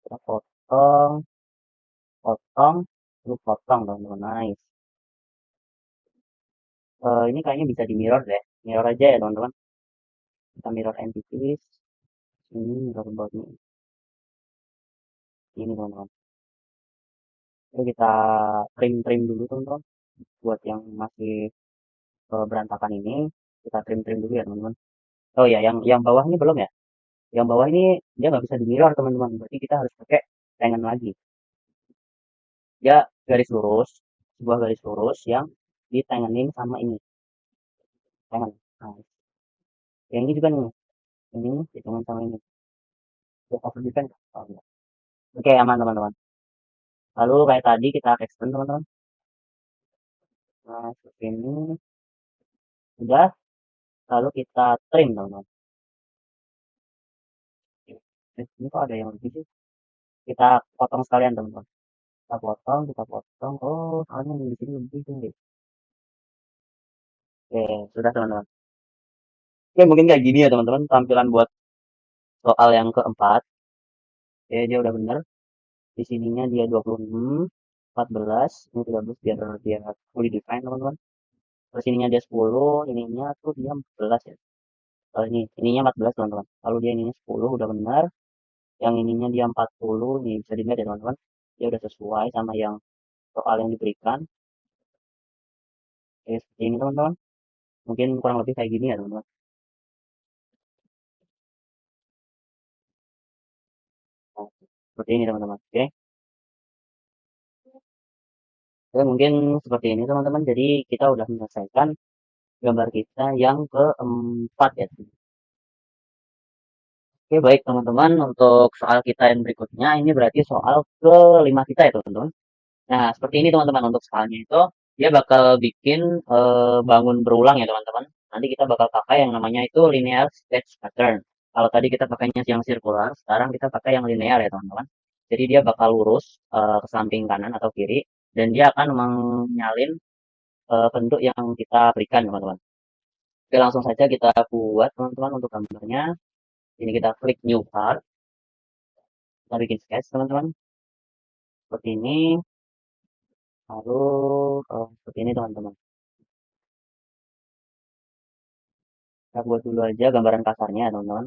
Kita potong, potong, terus potong teman-teman. Nice. Ini kayaknya bisa di mirror deh. Mirror aja ya teman-teman. Kita mirror entities. Ini mirror about ini teman-teman. Jadi kita trim-trim dulu teman-teman. Buat yang masih berantakan ini, kita trim-trim dulu ya teman-teman. Oh ya, yang bawah ini belum ya? Yang bawah ini dia nggak bisa di mirror teman-teman. Berarti kita harus pakai tangan lagi. Dia garis lurus, sebuah garis lurus yang ditenganin sama ini. Tangan. Nah, yang ini juga nih. Ini ditenganin sama ini. Untuk over defense. Oh, enggak. Oke, aman teman-teman. Lalu kayak tadi kita extend teman-teman. Nah, seperti ini. Udah. Lalu kita trim teman-teman. Ini kok ada yang lebih sih? Kita potong sekalian teman-teman. Kita potong, kita potong. Oh, soalnya di sini lebih tuh. Oke, sudah teman-teman. Oke, mungkin kayak gini ya teman-teman tampilan buat soal yang keempat. Oke, dia udah bener. Di sininya dia 26, 14, ini 13 biar dia fully define teman-teman. Terus ininya dia 10, ininya tuh dia 14 ya. Kalau ininya 14 teman-teman. Lalu dia ininya 10 udah benar. Yang ininya dia 40, nih bisa dilihat ya teman-teman. Dia udah sesuai sama yang soal yang diberikan. Oke, seperti ini teman-teman. Mungkin kurang lebih kayak gini ya teman-teman. seperti ini teman-teman. Oke. Oke, mungkin seperti ini teman-teman. Jadi kita udah menyelesaikan gambar kita yang keempat ya. Oke, baik teman-teman. Untuk soal kita yang berikutnya, ini berarti soal kelima kita ya teman-teman. Nah, seperti ini teman-teman untuk soalnya itu dia bakal bikin bangun berulang ya teman-teman. Nanti kita bakal pakai yang namanya itu linear sketch pattern. Kalau tadi kita pakainya yang circular, sekarang kita pakai yang linear ya teman-teman. Jadi dia bakal lurus ke samping kanan atau kiri dan dia akan menyalin bentuk yang kita berikan teman-teman. Oke, langsung saja kita buat teman-teman untuk gambarnya. Ini kita klik new part, kita bikin sketch teman-teman. Seperti ini, lalu seperti ini teman-teman. Kita buat dulu aja gambaran kasarnya ya teman-teman.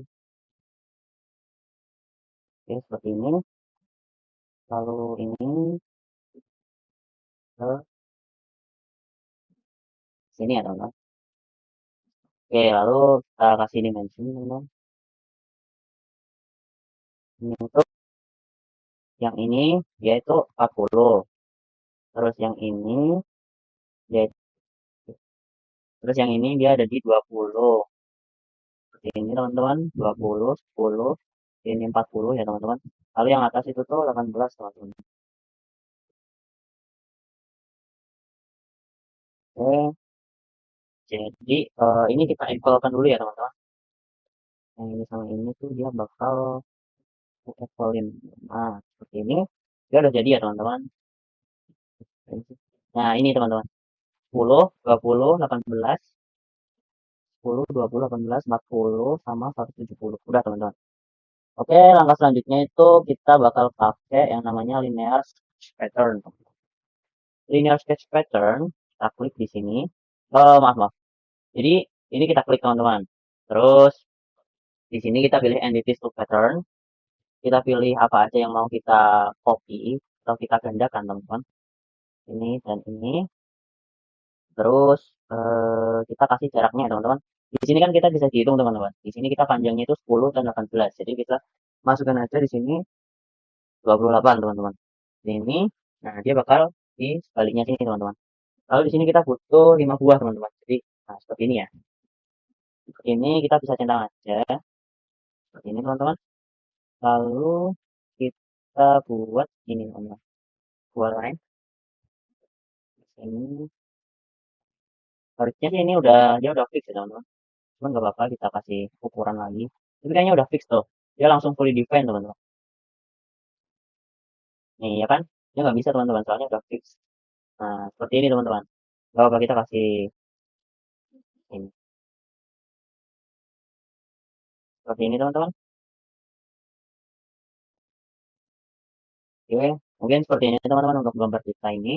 Oke, seperti ini. Lalu ini ke sini ya teman-teman. Oke, lalu kita kasih dimensi teman-teman. Ini untuk yang ini yaitu 40. Terus yang ini yaitu terus yang ini dia ada di 20. Seperti ini teman-teman, 20, 10, ini 40 ya teman-teman. Lalu yang atas itu tuh 18 teman-teman. Oke, jadi ini kita equalkan dulu ya teman-teman. Yang ini sama ini tuh dia bakal equalin. Nah, seperti ini. Dia udah jadi ya teman-teman. Nah, ini teman-teman. 10, 20, 18, 10, 20, 18, 40, sama 170. Udah teman-teman. Oke, langkah selanjutnya itu kita bakal pakai yang namanya linear sketch pattern. Linear sketch pattern, kita klik di sini. Maaf, maaf. Jadi, ini kita klik teman-teman. Terus, di sini kita pilih entities to pattern. Kita pilih apa aja yang mau kita copy atau kita gandakan teman-teman. Ini dan ini. Terus kita kasih jaraknya teman-teman. Di sini kan kita bisa dihitung teman-teman. Di sini kita panjangnya itu 10 dan 18. Jadi kita masukkan aja di sini 28 teman-teman. Ini, nah dia bakal di sebaliknya sini teman-teman. Lalu di sini kita butuh 5 buah teman-teman. Jadi nah, seperti ini ya. Seperti ini kita bisa centang aja. Seperti ini teman-teman. Lalu kita buat ini teman-teman. Buat line. Ini harusnya sih ini udah dia udah fix ya teman-teman. Cuman nggak apa-apa kita kasih ukuran lagi. Tapi kayaknya udah fix tuh. Dia langsung fully define teman-teman. Nih ya kan? Dia nggak bisa teman-teman soalnya udah fix. Nah seperti ini teman-teman. Gak apa-apa kita kasih ini. Seperti ini teman-teman. Oke, mungkin seperti ini teman-teman untuk gambar kita ini.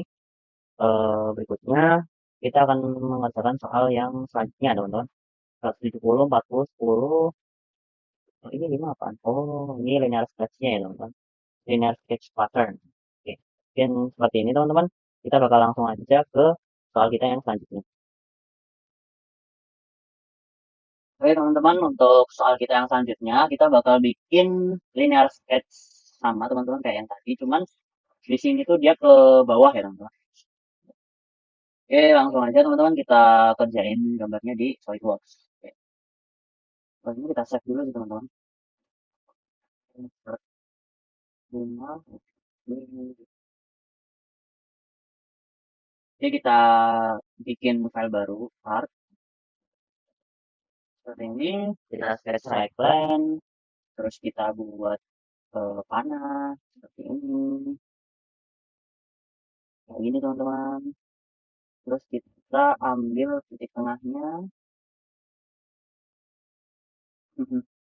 Berikutnya kita akan mengerjakan soal yang selanjutnya teman-teman. 170, 40, 10. Oh, ini 5 apaan? Oh, ini linear sketch-nya ya teman-teman. Linear sketch pattern. Oke, mungkin seperti ini teman-teman. Kita bakal langsung aja ke soal kita yang selanjutnya. Oke teman-teman, untuk soal kita yang selanjutnya, kita bakal bikin linear sketch sama teman-teman kayak yang tadi. Cuman di sini tuh dia ke bawah ya teman-teman. Oke, langsung aja teman-teman kita kerjain gambarnya di SolidWorks. Oke, ini kita save dulu nih teman-teman. Oke, kita bikin file baru, part. Seperti ini, kita sketch plan, terus kita buat panah, seperti ini. Kayak gini teman-teman. Terus kita ambil titik tengahnya.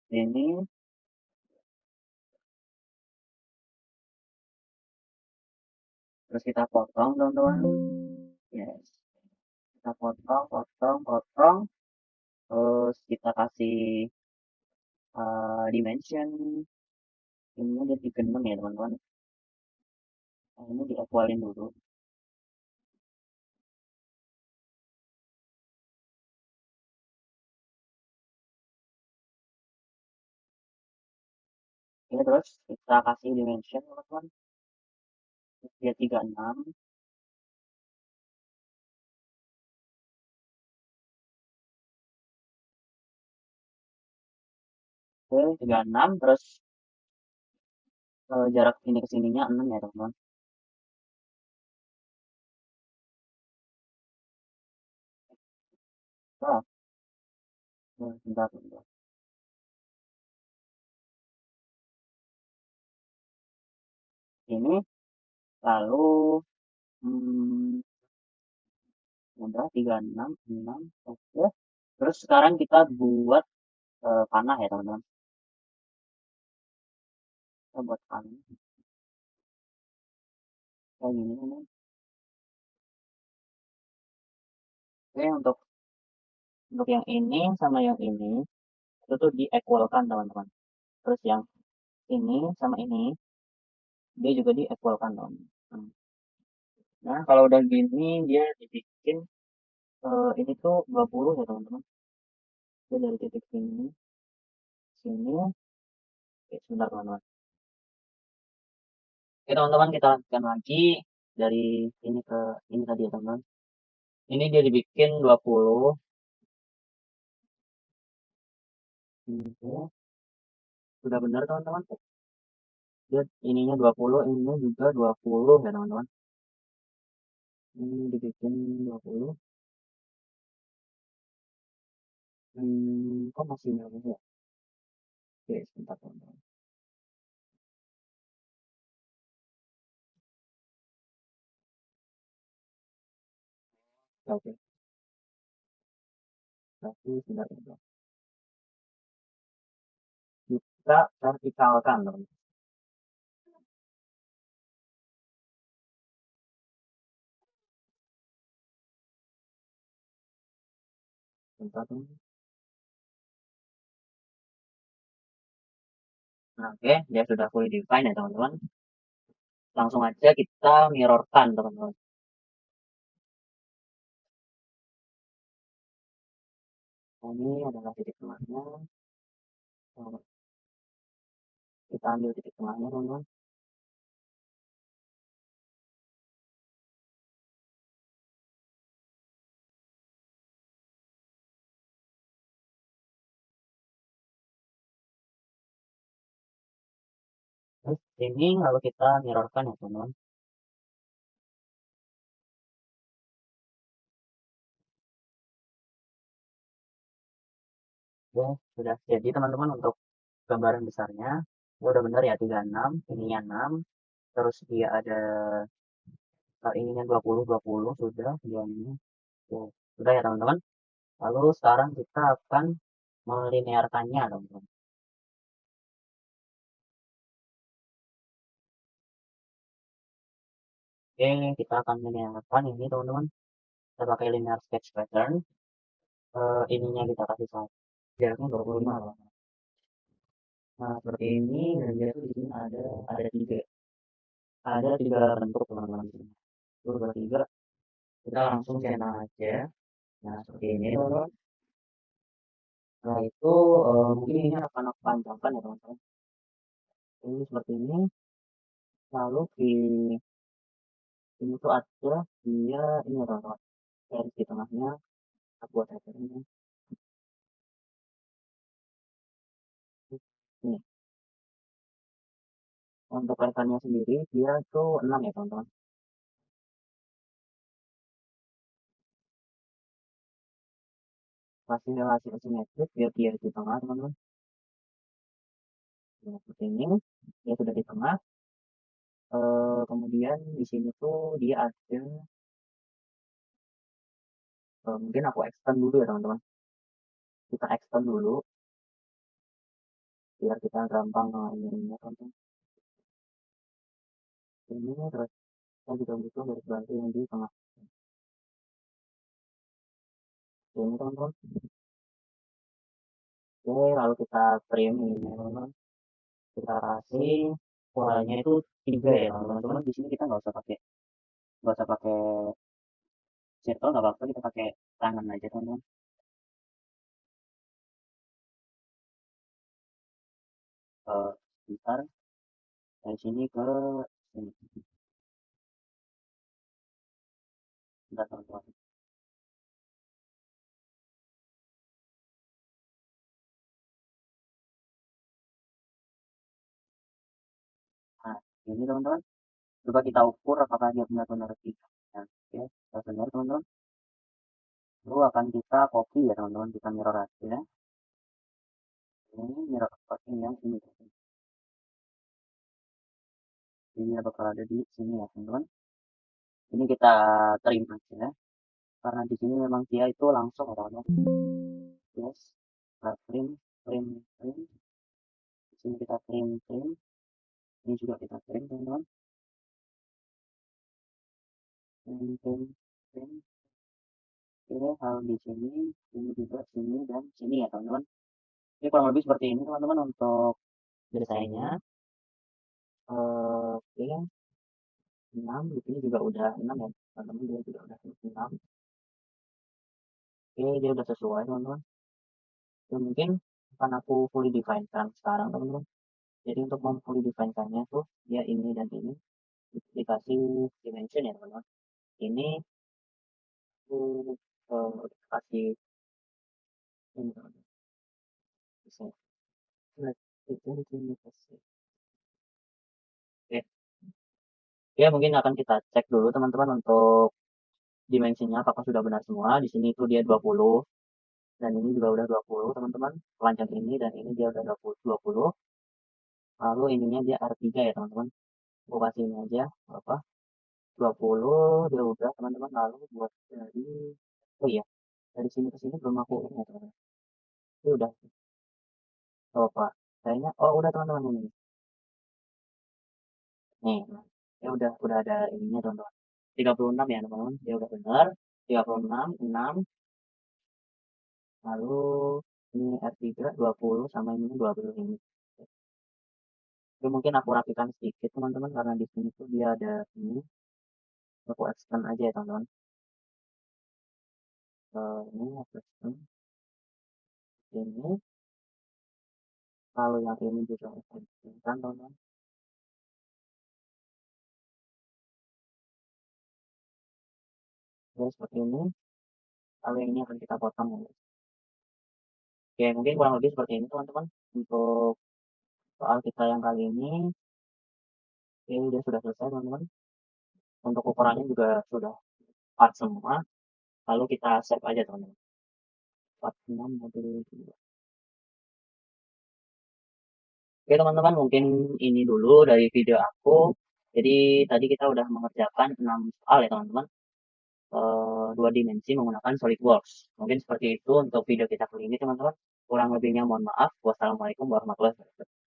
Ini, terus kita potong teman-teman. Yes. Kita potong, potong, potong. Terus kita kasih dimension. Ini jadi 6 ya teman-teman. Nah, ini diequalin dulu. Oke, terus kita kasih dimension teman-teman, dia 36. Oke, 36, terus jarak ini ke sininya 6 ya teman-teman. Wah, bentar, bentar. Ini lalu hmm, udah 36, 6, oke. Terus sekarang kita buat panah ya teman-teman. Kita buat panah kayak gini teman. Oke, untuk yang ini sama yang ini itu tuh diequalkan teman-teman. Terus yang ini sama ini dia juga diequalkan teman-teman. Nah, kalau udah gini dia dibikin ini tuh 20 ya teman-teman. Dia dari titik sini, sini, oke, sebentar teman-teman. Oke teman-teman, kita lanjutkan lagi dari ini ke ini tadi ya teman-teman. Ini dia dibikin 20. Ini tuh sudah benar teman-teman. Dia ininya 20, ininya juga 20 ya teman-teman. Ini dibikin 20. Kok masih nyambung ya? Oke, sebentar teman-teman. Oke, tapi sebentar teman-teman. Kita vertikalkan teman-teman. Sebentar teman-teman. Nah, oke, dia sudah fully define ya teman-teman. Langsung aja kita mirrorkan teman-teman. Ini adalah titik tengahnya. Nah, kita ambil titik tengahnya teman-teman. Terus ini lalu kita mirrorkan ya teman-teman. Ya, sudah jadi teman-teman untuk gambaran besarnya. Ya, udah benar ya 36, ininya 6. Terus dia ada ininya 20, 20 sudah dua ini. Tuh, sudah ya teman-teman. Lalu sekarang kita akan melinearkannya teman-teman. Oke, kita akan melinearkan ini teman-teman. Kita pakai linear sketch pattern. Ininya kita kasih satu. Jaraknya 25 loh. Nah, seperti ini dan dia tuh di sini ada tiga. Ada tiga bentuk teman-teman di sini. Itu bertiga. Kita langsung centang aja. Nah, seperti ini teman-teman. Nah, itu mungkin ini akan aku panjangkan ya teman-teman. Ini seperti ini. Lalu di ini tuh ada dia ini ya teman-teman. Garis di tengahnya. Aku buat ini. Ini. Untuk levelnya sendiri dia tuh 6 ya teman-teman. Kasih relasi asimetrik biar dia di tengah teman-teman. Nah, seperti ini. Dia sudah di tengah. Kemudian di sini tuh dia ada mungkin aku extend dulu ya teman-teman. Kita extend dulu biar kita gampang ini teman-teman. Ini terus kita juga butuh garis bantu yang di tengah. Ini teman-teman. Oke, lalu kita trim ini teman-teman. Kita kasih polanya itu 3 ya teman-teman. Cuman di sini kita nggak usah pakai circle nggak apa-apa, kita pakai tangan aja teman-teman. Bentar, dari sini ke sini. Bentar, teman-teman. Nah, ini teman-teman. Coba kita ukur apakah dia benar-benar tiga. Nah, oke, kita benar teman-teman. Lalu akan kita copy ya teman-teman, kita mirror aja. Ini mirror seperti yang ini. Ini bakal ada di sini ya teman-teman. Ini kita terima aja. Karena di sini memang dia itu langsung ya teman-teman. Yes, kita print, print, print. Di sini kita print, print. Ini juga kita print teman-teman. Print, print, print. Oke, hal di sini, ini juga sini dan sini ya teman-teman. Ini kurang lebih seperti ini teman-teman untuk desainnya. Oke, 6 di sini juga udah 6 ya teman-teman, dia juga udah 6. Oke, dia udah sesuai teman-teman. Ya, mungkin akan aku fully define kan sekarang teman-teman. Jadi untuk fully define-kannya tuh dia ini dan ini dikasih dimension ya teman-teman. Ini aku kasih ini teman-teman. Bisa. Nah, itu di sini kasih. Oke. Ya, mungkin akan kita cek dulu teman-teman untuk dimensinya apakah sudah benar semua. Di sini itu dia 20 dan ini juga udah 20 teman-teman. Panjang ini dan ini dia udah 20. Lalu ininya dia R3 ya teman-teman. Aku kasih ini aja apa? 20 dia udah teman-teman. Lalu buat dari oh iya, dari sini ke sini belum aku ini ya teman-teman. Ini udah apa? Kayaknya oh udah teman-teman ini. Nih, ya udah ada ininya teman-teman. 36 ya teman-teman. Dia udah benar. 36, 6, lalu ini R3 20 sama ini 20 ini. Jadi mungkin aku rapikan sedikit teman-teman karena di sini tuh dia ada ini. Aku expand aja ya teman-teman. Ini aku expand ini. Kalau yang ini juga aku expand kan teman-teman. Jadi seperti ini. Lalu yang ini akan kita potong ya. Oke, mungkin kurang lebih seperti ini teman-teman. Untuk soal kita yang kali ini, ini dia sudah selesai teman-teman. Untuk ukurannya juga sudah pas semua. Lalu kita save aja teman-teman. 46 modul 2. Oke teman-teman, mungkin ini dulu dari video aku. Jadi tadi kita udah mengerjakan 6 soal ya teman-teman. Dua dimensi menggunakan SolidWorks. Mungkin seperti itu untuk video kita kali ini teman-teman. Kurang lebihnya mohon maaf. Wassalamualaikum warahmatullahi wabarakatuh.